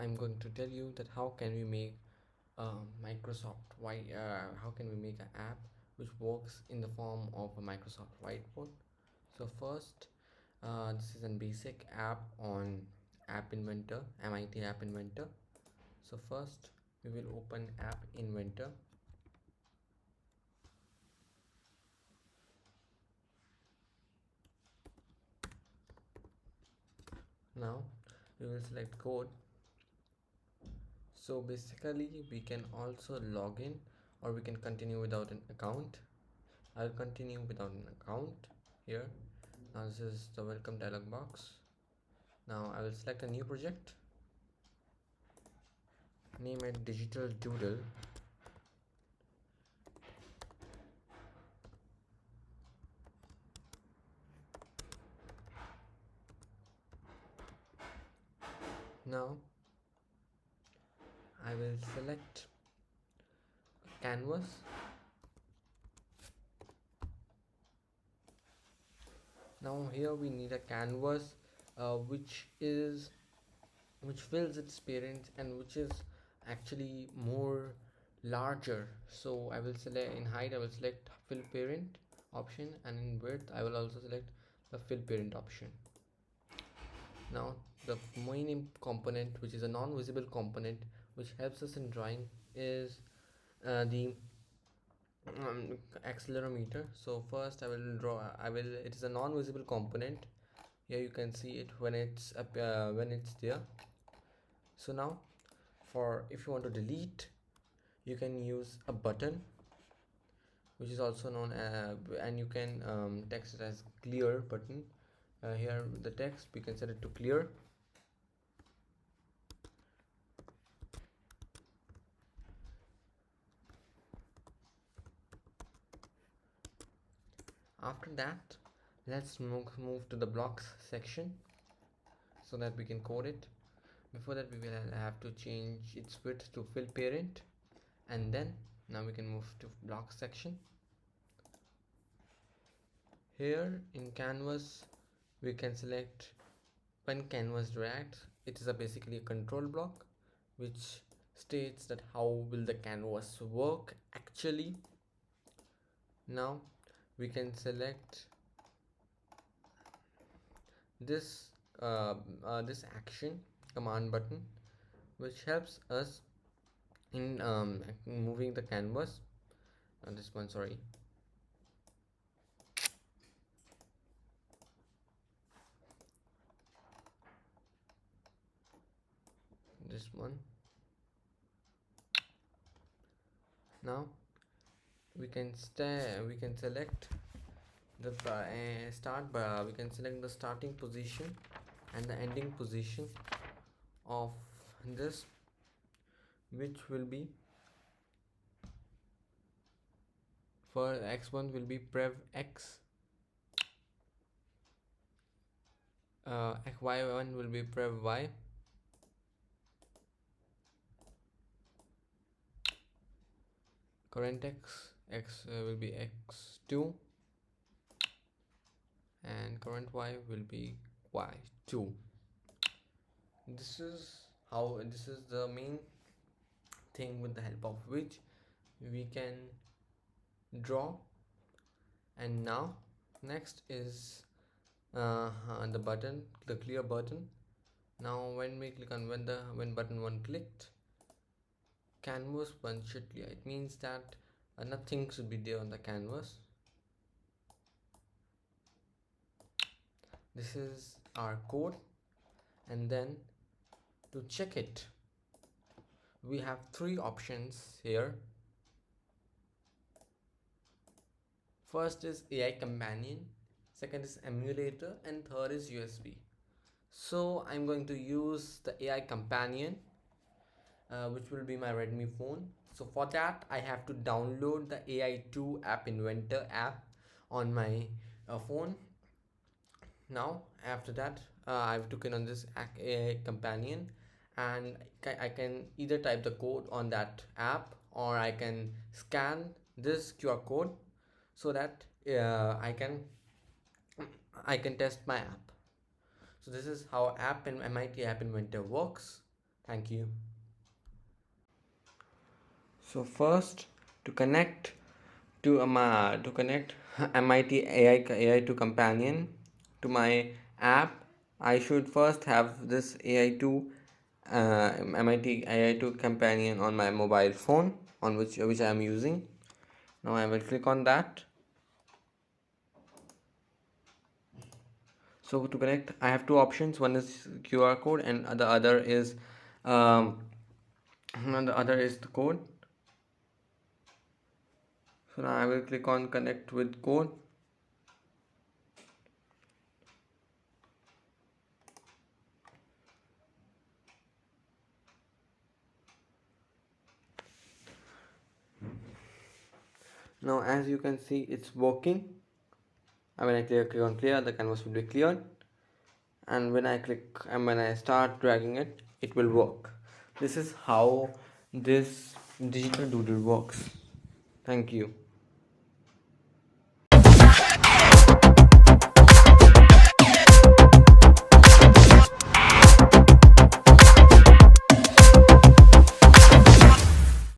I'm going to tell you that how can we make Microsoft how can we make an app which works in the form of a Microsoft Whiteboard. So first, this is a basic app on App Inventor, MIT App Inventor. So first we will open App Inventor. Now we will select code. So basically we can also log in, or we can continue without an account. I'll continue without an account here. Now this is the welcome dialog box. Now I will select a new project, name it digital doodle. Now I will select canvas. Now here we need a canvas which fills its parent and which is actually more larger. So I will select in height, I will select fill parent option, and in width I will also select the fill parent option. Now the main component, which is a non-visible component which helps us in drawing, is the accelerometer. So first I will draw, it is a non-visible component. Here you can see it when it's there. So now for if you want to delete, you can use a button, which is also known and you can text it as clear button. Here the text we can set it to clear. After that, let's move to the blocks section so that we can code it. Before that, we will have to change its width to fill parent, and then now we can move to blocks section. Here in canvas we can select when canvas reacts. It is basically a control block which states that how will the canvas work actually. Now we can select this this action command button, which helps us in moving the canvas. This one, sorry. This one. Now we can select the we can select the starting position and the ending position of this, which will be for x1 will be prev x, y1 will be prev y, current x will be x2, and current y will be y2. This is the main thing with the help of which we can draw. And now next is the button, the clear button. Now when we click on when button 1 clicked, canvas 1 should clear. It means that nothing should be there on the canvas. This is our code, and then to check it, we have 3 options here. First is AI companion, second is emulator, and third is USB. So I'm going to use the AI companion, which will be my Redmi phone. So for that I have to download the AI2 App Inventor app on my phone. Now after that I have to click on this AI companion, and I can either type the code on that app, or I can scan this QR code so that I can test my app. So this is how MIT App Inventor works. Thank you. So first, to connect to connect MIT AI to companion to my app, I should first have this MIT AI to companion on my mobile phone, on which I am using. Now I will click on that. So to connect, I have two options. One is QR code, and the other is and the other is the code. So now I will click on connect with code. Now as you can see, it's working. And when I click on clear, the canvas will be cleared. And when I click and when I start dragging it, it will work. This is how this digital doodle works. Thank you.